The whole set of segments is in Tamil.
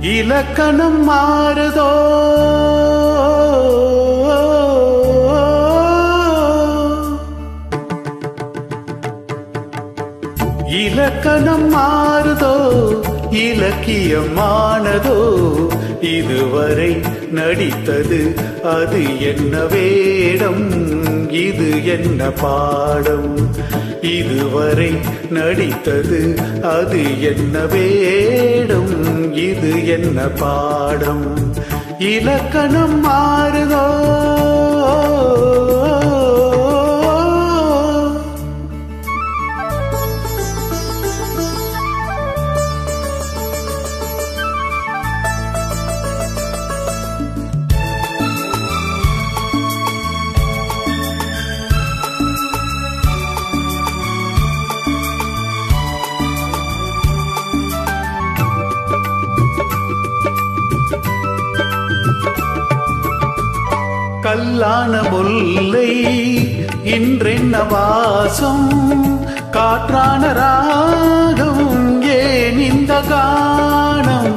இலக்கணம் மாறுதோ இலக்கணம் மாறுதோ இலக்கியமானதோ இதுவரை நடித்தது அது என்ன வேடம் இது என்ன பாடம் இதுவரை நடித்தது அது என்ன வேடம் இது என்ன பாடம் இலக்கணம் மாறுதோ கல்லான முல்லை இன்றென்ன வாசம் காற்றான ராகம் ஏன் இந்த கானம்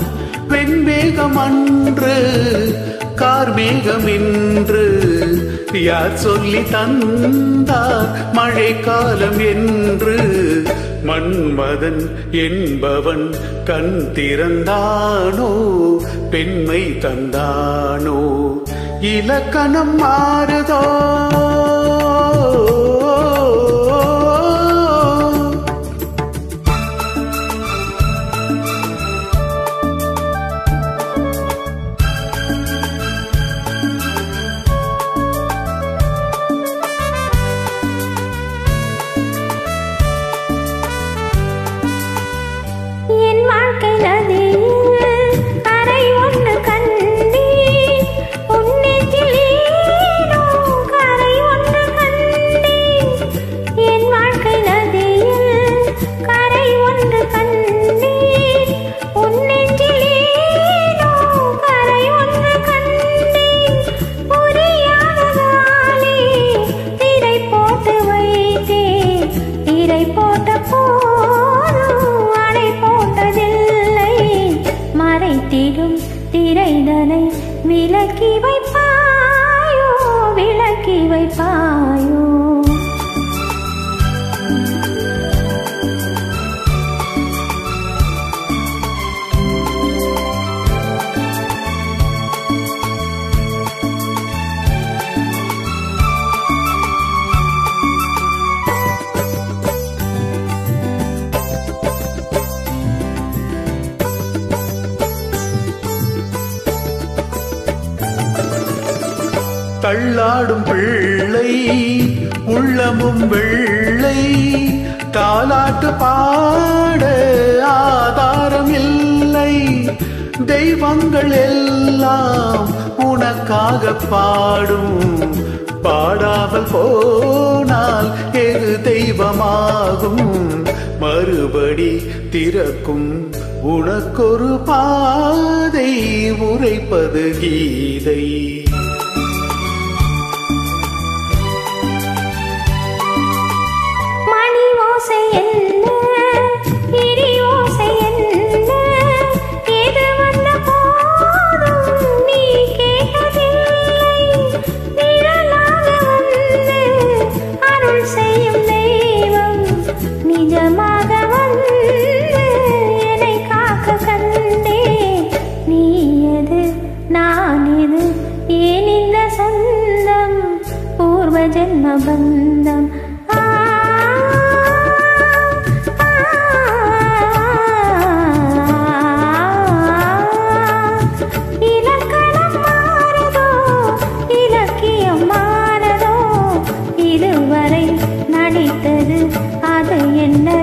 வெண்மேகம் அன்று கார்மேகம் இன்று யார் சொல்லி தந்தார் மழைக்காலம் என்று மன்மதன் என்பவன் கண் திறந்தானோ பெண்மை தந்தானோ இலக்கணம் மாறுதோ திரைதனை விலக்கி வைப்பாயோ விலக்கி வைப்பாயோ தள்ளாடும் பிள்ளை உள்ளமும் வெள்ளை தாலாட்டு பாட ஆதாரம் இல்லை தெய்வங்கள் எல்லாம் உனக்காக பாடும் பாடாமல் போனால் எது தெய்வமாகும் மறுபடி திறக்கும் உனக்கொரு பாதை உரைப்பது கீதை ஜென்ம பந்தம் இலக்கணம் மாறுதோ இலக்கியம் மாறுதோ இதுவரை நடித்தது அது என்ன